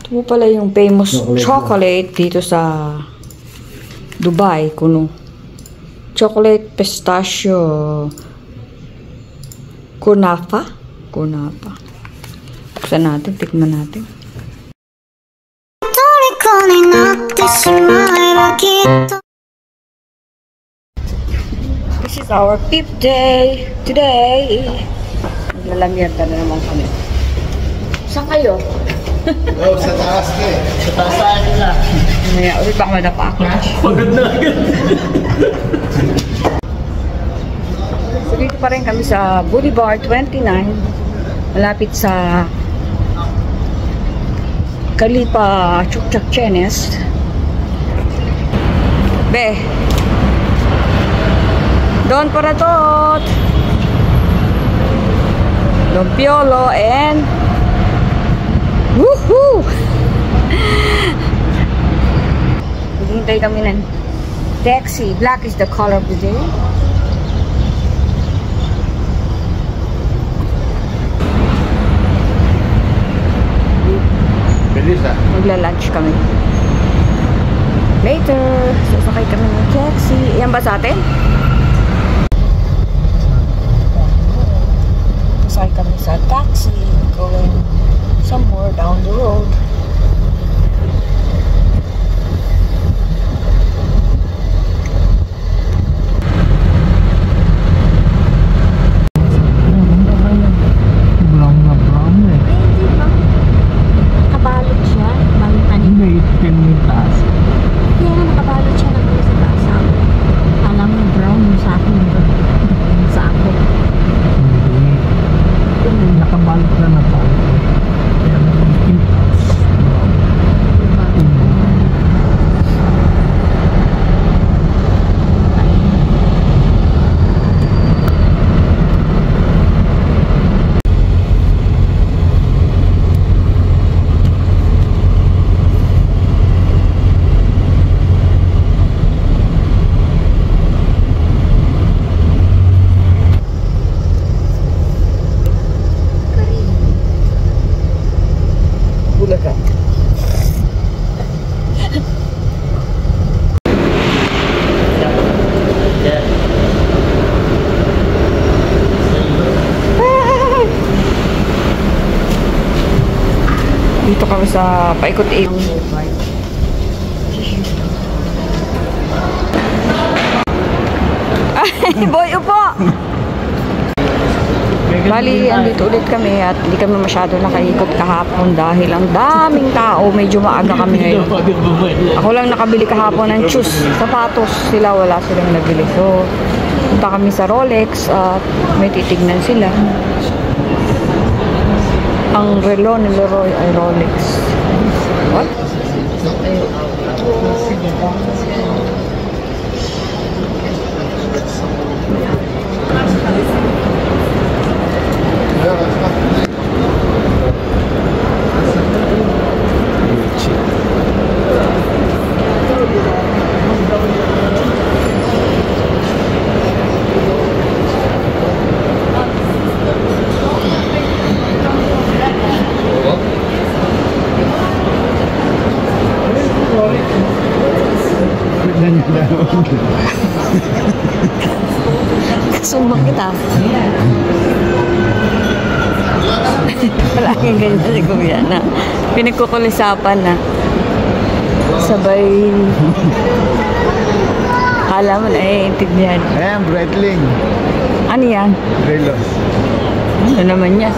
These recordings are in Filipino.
Ito pala yung famous chocolate dito sa Dubai, kuno. Chocolate pistachio kunafa. Buksan natin, tikman natin. This is our 5th day today. Naglalamyerda na naman kami. Saan kayo? Oh, sa taas ka eh. Sa taas tayo nila. Maya, ulit baka madapa ako. Pagod na agad. So, dito pa rin kami sa Boulevard 29. Malapit sa Kalipa Chukchakchenes. Be. Don Paratot. Don Piolo and woohoo! Hintay kami ng taxi. Black is the color of the day. Bilis ah. Magla-lunch kami. Later, sasakay kami ng taxi. Yan ba sa atin? Sasakay kami sa taxi going somewhere down the road. Dito kami sa paikot-ikot. Ay, boy, upo! Bali, andito ulit kami at hindi kami masyado nakaikot kahapon dahil ang daming tao. Medyo maaga kami ngayon. Ako lang nakabili kahapon ng shoes, sapatos. Sila, wala silang nabili. So, punta kami sa Rolex at may titignan sila. Ang relo ni Leroy ay Rolex. What? Kasumbang kita. Palaging ganyan si Kuya na pinagkukulisapan na sabay kala mo na intindihan. Ayan, Breitling. Ano yan? Relos. Ano naman yan?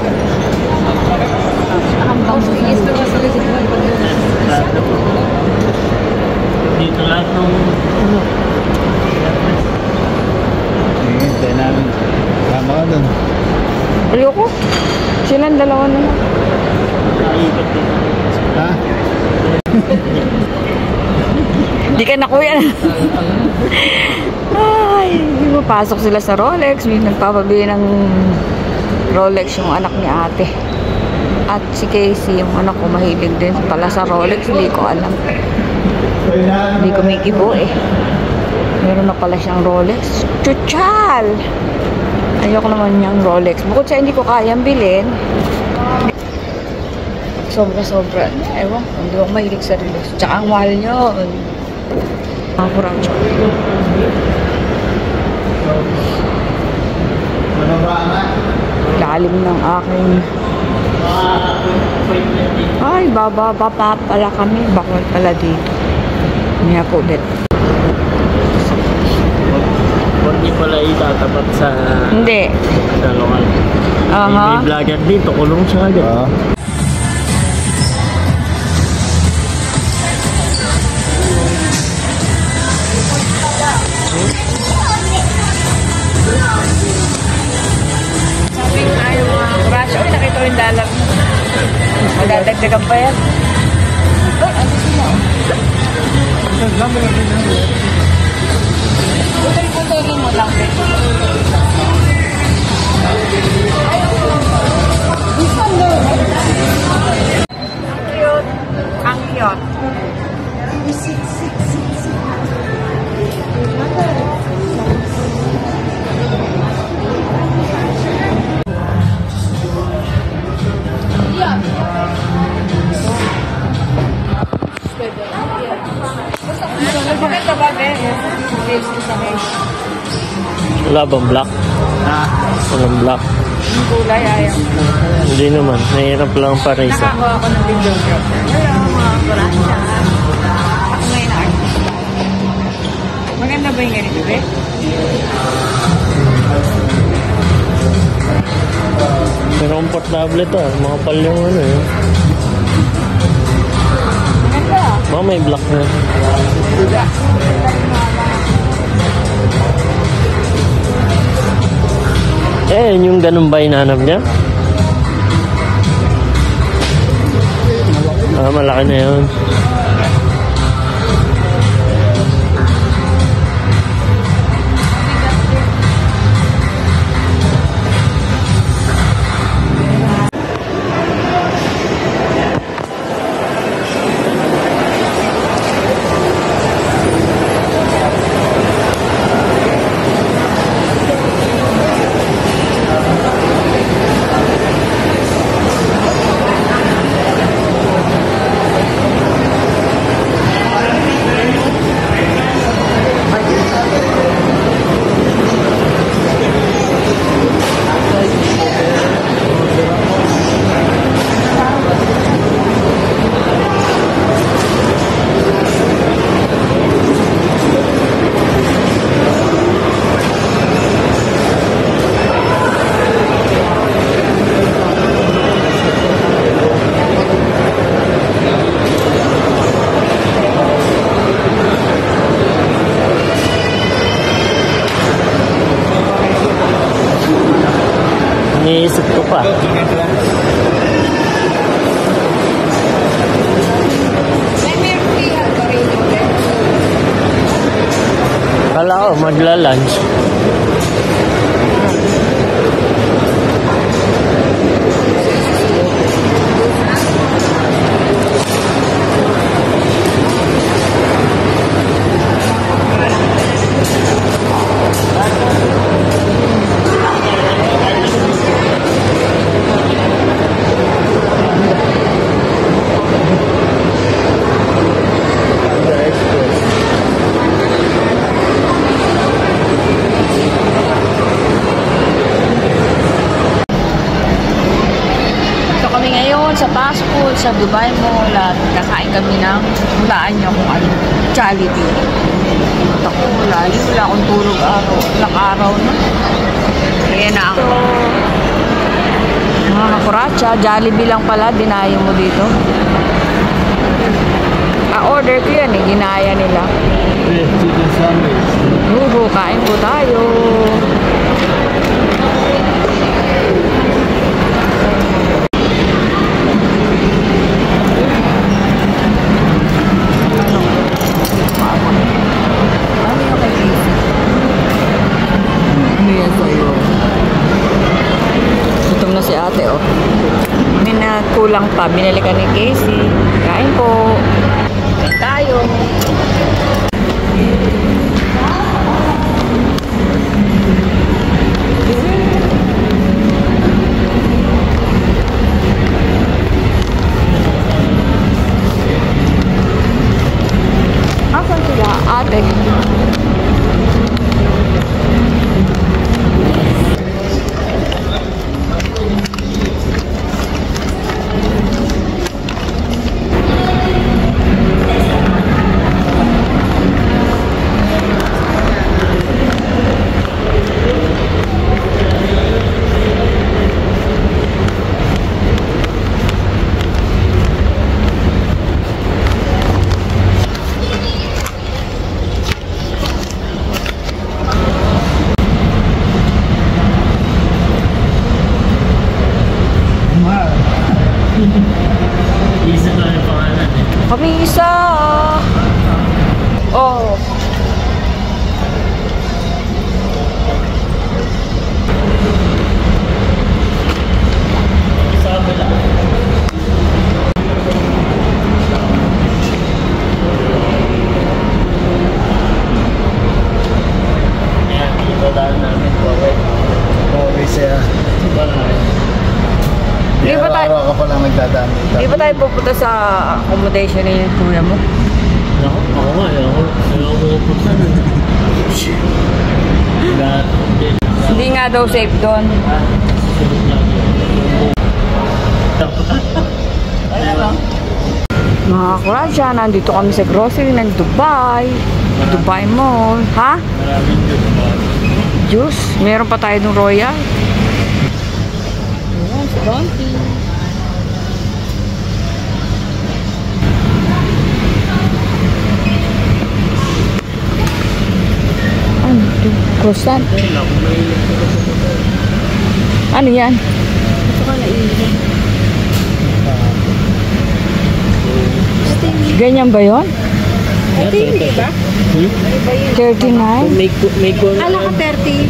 Dito lahat ng Hintay namin. Tama ka dun. Ayoko. Silang dalawa na lang. nakikot dito. Ha? Di ka na kuya. Ay, mapasok sila sa Rolex. May nagpapabili ng Rolex yung anak ni ate. At si Casey, yung anak ko, mahilig din pala sa Rolex. Hindi ko alam. Hindi ko may kibo eh. Meron na pala siyang Rolex. Chuchal! Ayoko naman niyang Rolex. Bukod sa hindi ko kayang bilhin, Sobra-sobra. Ewan ko, hindi ako mahilig sa relos. Tsaka ang mahal nyo. Mga kuracho. Lalim ng aking... Ay, bababa pa pala kami. Bakit pala dito? Niya po ulit. Huwag niyo pala itatapat sa... Hindi. Sa lokal. Aha. May vlogger dito, kulong siya agad. Oo. Sabi nga yung mga kuracho. Uy, nakita ko yung dalag. Madadagdagan pa yan. Ay, ano sila? Putol-putulin mo lang. Cute. Ang cute. Maganda ba, Ben? Wala bang black? Ha? Walang black. Yung kulay, ayaw. Hindi naman. Nahirap lang pa rin isa. Nakakuha ako ng videographer. Hello, mga kuracha. Ako ngayon na artista. Maganda ba yung ganito, Ben? Pero komportable to. Mga pal yung ano eh. Maganda. Baka may black na. Eh, yung ganun ba hinanap niya? Ah, malaki na yun. Iniisip ko pa. Kala ko, magla-lunch. Sa fast food, sa Dubai Mall, at kakain kami ng hulaan niyo kung ano, Jollibee. Ako, wala akong tulog araw, ilang araw na. Kaya na ako. Mga kuracha, Jollibee lang pala, dinayo mo dito. Order ko yan eh, ginaya nila. Chicken sandwich. Kain po tayo. Si ate, oh. May kulang pa. Binili ka ni Casey. Kain po. Kain tayo. Isa lang yung pangalan eh. Kami isa. Oh. Sabi lang. Yan, dito daan namin. Okay siya. Iba na rin. Di ba tayo- Araw-araw ka pa lang nagdadaan dito. Di ba tayo pupunta sa accommodation ni kuya mo? Ako nga, ako pupunta na. Hindi nga daw safe doon. Mga kurasya, nandito kami sa grocery ng Dubai. Dubai Mall. Ha? Maraming Juice? Meron pa tayo ng Royal. Ayan, si Donkey. Ano ito? Croissant. Ano yan? Ganyan ba yun? Ito yung iba? 39? May corner. Ala ka 30.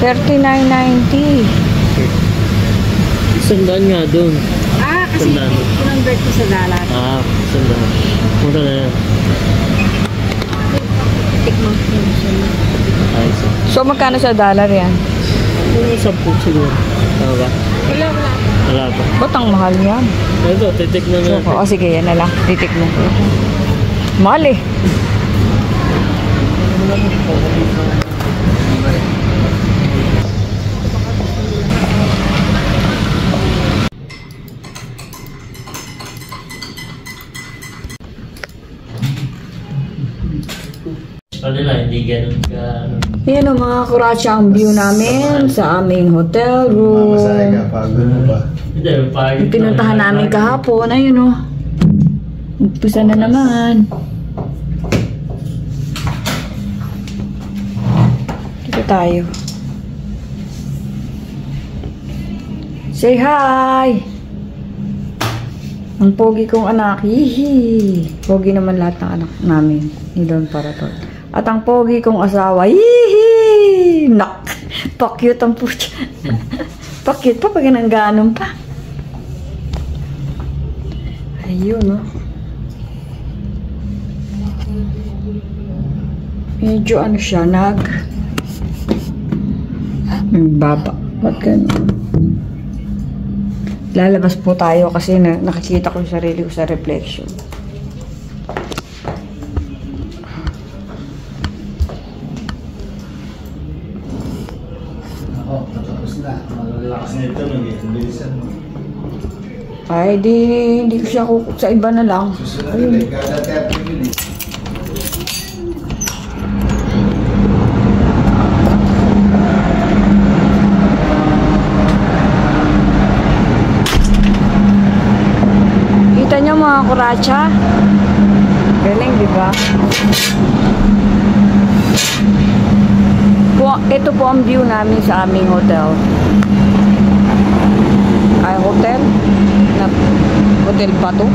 39.90. Sandaan nga doon. Ah, kasi Sandaan. kinonvert ko sa dollar. Sandaan. Mura na yan. Tikman ko yun siya. Ayos. So, magkano sa dollar yan? Yung 10 siguro. Tama ba? Wala. Wala pa. Ba't ang mahal yan? Ito, titikman So, natin. sige, yan na lang. Titikman ko. Mahal eh. Kanila, hindi ganun ka... Yan ang mga kuratsa ang view namin sa aming hotel room. Masaya ka, pagod mo ba? Hindi, pagod. Yung pinuntahan namin kahapon, ayun o. Umpisa na naman. Dito tayo. Say hi! Ang pogi kong anak, hihi. Pogi naman lahat ng anak namin. Ni Don Paraton. At ang pogi kong asawa, hihi! Nak! Pa-cute ang putya. Pa-cute pa pag ganun pa. Ayun, no? Medyo ano siya, baba. Ba't ganun? Lalabas po tayo kasi nakikita ko yung sarili ko sa reflection. Ako, patapos na. Malalakas na ito. Bilisan mo. Ay, hindi ko siya kukuk sa iba na lang. Susunod ulit. Kada 30 minutes. Kita niyo mga kuratsa? Galing, di ba? Ito po ang view namin sa aming hotel. Ay, hotel? Hotel ba to?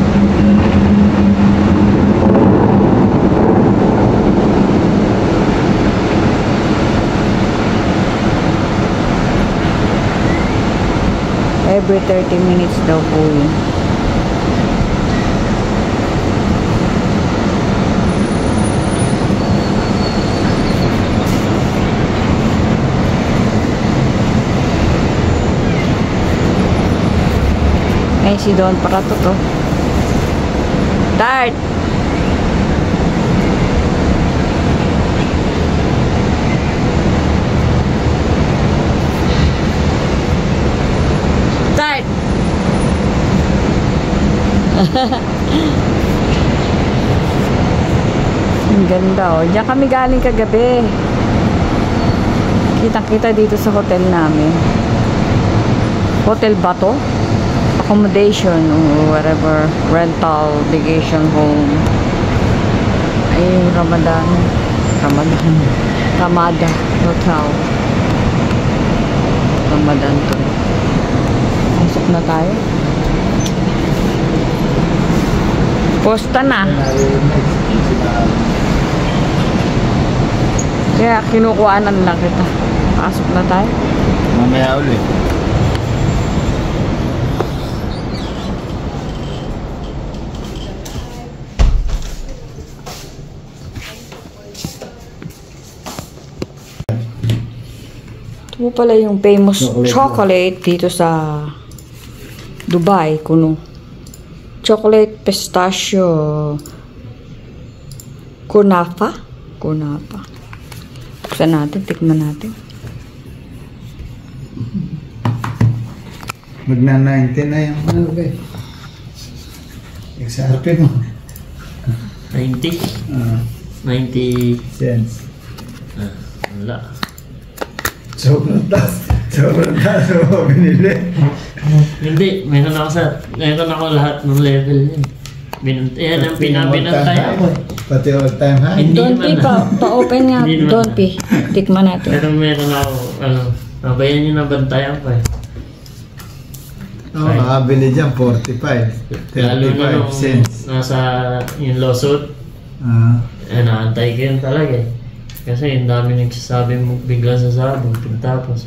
Every 30 minutes daw po yun. Ay, si Don Parato to. Start! Start! Ang ganda oh. Diyan kami galing kagabi. Kitang-kita dito sa hotel namin. Hotel ba to? Accommodation or whatever, rental, vacation home. Ay, Ramada Hotel. Ramadan to. Pasok na tayo. Posta na. Kaya kinukuhanan lang kita. Pasok na tayo. Mamaya ulit. Ito po pala yung famous chocolate dito sa Dubai, kuno. Chocolate pistachio kunafa. Kunafa. Buksan natin, tikman natin. Magna-90 na yung ano ba eh. XRP mo. 90? 90 Cents. Wala. Sobrang taas mo binili. Hindi, meron ako lahat ng level yun. Yan ang pinabinantay ako. Pati all time high. Hindi Don't naman be pa-open nga. Hindi naman Don't be. Tikman natin. Pero meron ako, nabayan yung nabantayan ko eh. Oo, makabili dyan 45. Lalo na 35 nung cents. nasa yung lawsuit, naantay ko yun talaga eh. Kasi yung dami nagsasabi mo biglang sasabog, pagtapos.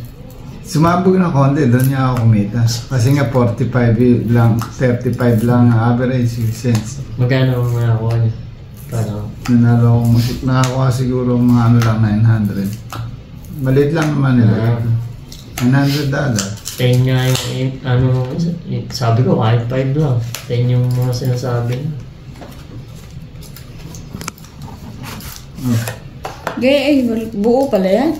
Sumabog na konti, doon niya ako kumita. Kasi nga 45 lang, 35 lang average 6 cents. Magkano ang nakakuha niya? Parang, Nanalo ako, nakakuha siguro mga ano lang 900. Maliit lang naman nila. $900. 10 nga sabi ko kahit 5 lang. 10 yung mga sinasabi niya. Gaya buo pala yan.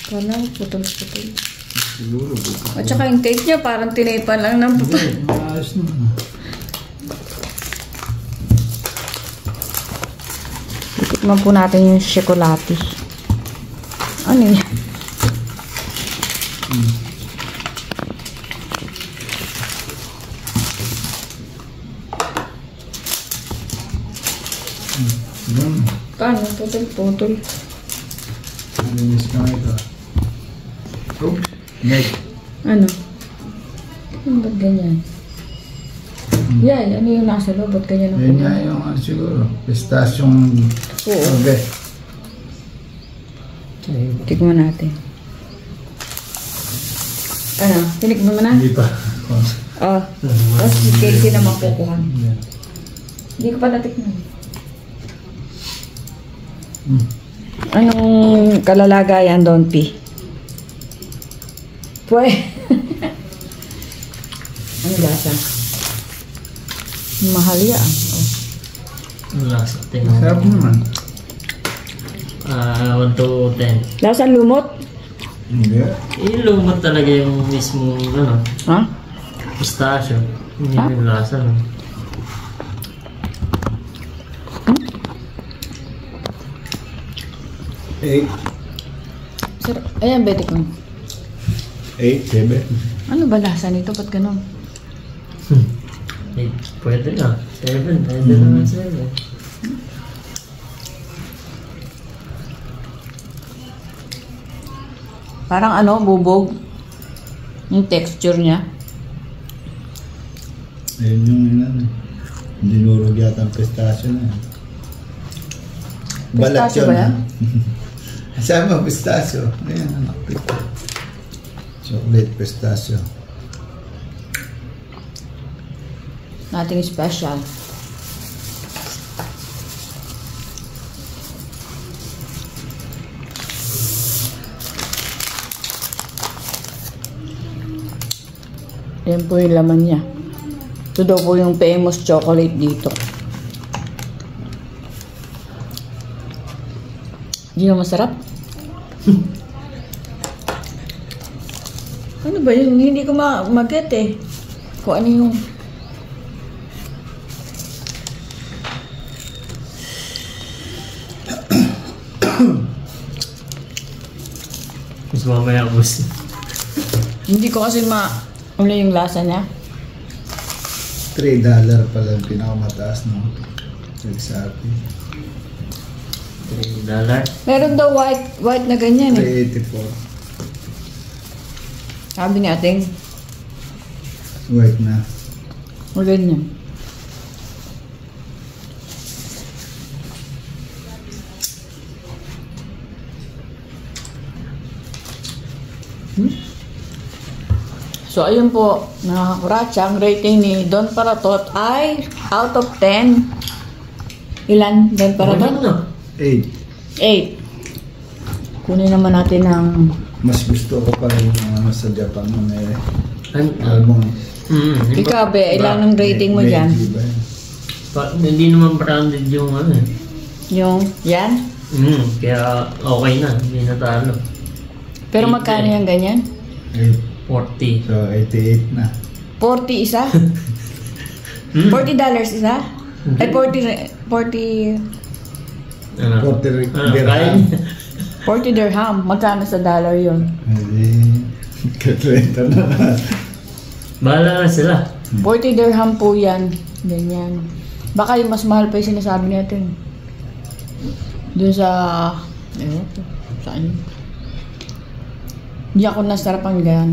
Parang putol-putol. Siguro buka. At saka yung cake niya parang tinipan lang ng pupa. Ayos naman. Tikman po natin yung chocolate. Ano yan? Paano? Putol-putol. Linis ka ito. Oops. Next. Ano? Ano ba't ganyan? Yan, ano yung nasa loob? Ba't ganyan ang Yun nga yung siguro. Pistasyong Oo. sorbet. Tikman natin. Ano? Tinikman mo na? Hindi pa. Oh. Tapos si Casey naman kukuha. Hindi ko pa natikman. Anong kalalagayan doon, P? Pwe. Ano lasa? Mahal yan. Oh. Ang lasa, tingnan mo. Sarap naman. 1 to 10. Lasa lumot? Hindi. Lumot talaga yung mismo, Ha? pistachio. Hindi yung lasa, no? Eight. Sarap. Ayan, bete ko. 8, 7. Ano ba lasa nito? Ba't ganun? Pwede na. 7. Pwede naman 7. Parang ano, bubog. Yung texture niya. Ayun yung ano. Dinurog yata ang pistasyo na. Balat Pistasyo yun. ba yan? Sama pistasyo. Ayan, anak. Chocolate pistasyo. Nothing special. Yan po yung laman niya. Ito daw po yung famous chocolate dito. Hindi na masarap? Ano ba yun? Hindi ko mag-get eh. Kung ano yung... Mas mamaya ubus. Hindi ko kasi ano yung lasa niya. $3 pala yung pinakamataas no? Nagsabi. $3. Meron daw white na ganyan eh. 384. Sabi ni ating, White na. Ganyan. So, ayun po, mga kuratsa, ang rating ni Don Paratot ay out of 10. Ilan, Don Paratot? 8. 8. Kunin naman natin ng... Mas gusto ko pa rin yung ano sa Japan na may Almond. Ikaw, be, ilan ang rating mo dyan? Hindi naman branded yung ano eh. Yung, yan? Kaya okay na, hindi natalo. Pero magkano yung ganyan? 40. So, 88 na. 40 isa? $40 isa? Ay, 40... Ano? 40 Ano, dirham. kaya niya? 40 dirham. Magkano sa dollar yun? Katrenta na. Bahala na sila. 40 dirham po yan. Ganyan. Baka yung mas mahal pa yung sinasabi natin. Doon sa... Ewan ko. Saan yun? Hindi ako nasarapan ganyan.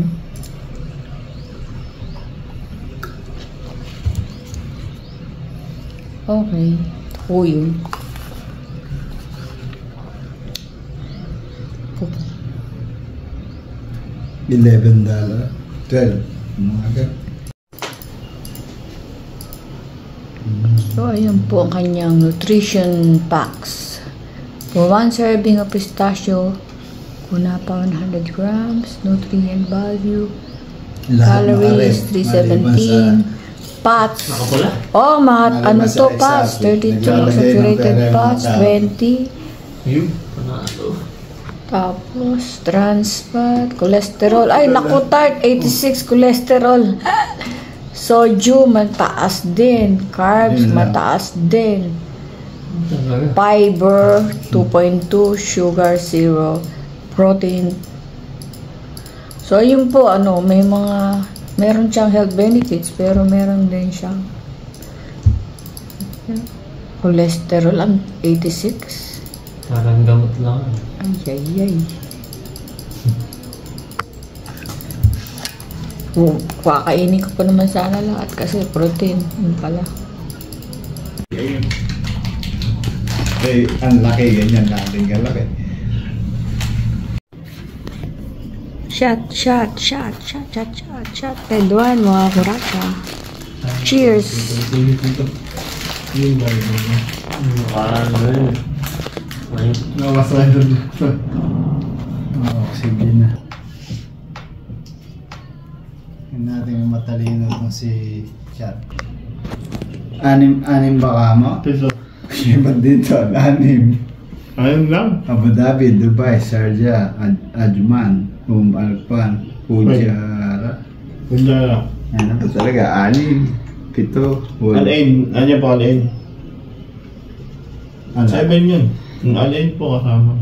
Okay. Oo yun. $11. 12. Mga ka. So, ayan po ang kanyang nutrition packs. For 1 serving of pistachio, kuna pa 100 grams, nutrient value, calories 317, fats. Nakapula? Oh, mga ano Nalabas to, sa fats, isa. 32, Naglalagay ng saturated pera yung fats, mga tao. 20. Yung? Panalo. Tapos, trans fat, cholesterol. Ay, naku, tart, 86 cholesterol. Sodium, mataas din. Carbs, Yun lang. mataas din. Talaga. Fiber, 2.2. Sugar, 0. Protein. So, yun po, ano, meron siyang health benefits, pero meron din siyang cholesterol, ang 86. Parang gamot lang. Ay. Kakainin ko pa naman sana lahat kasi protein. Yun pala. Eh, ang laki, ganyan natin kalaki. Shot. Red one, mga kuraka. Cheers! Parang ano. Oo, sige na. Tingnan natin yung matalino kung si Chat. Anim ba ka mo? Piso. Iba dito, 6. Ayun lang. Abu Dhabi, Dubai, Sharjah, Ajman, Alpan, Fujairah. Ganda lang. Ano ba talaga? 6, 7, 8. Alain. Ano yan po alain? Ano? 7 yun. Yung alain po kasama.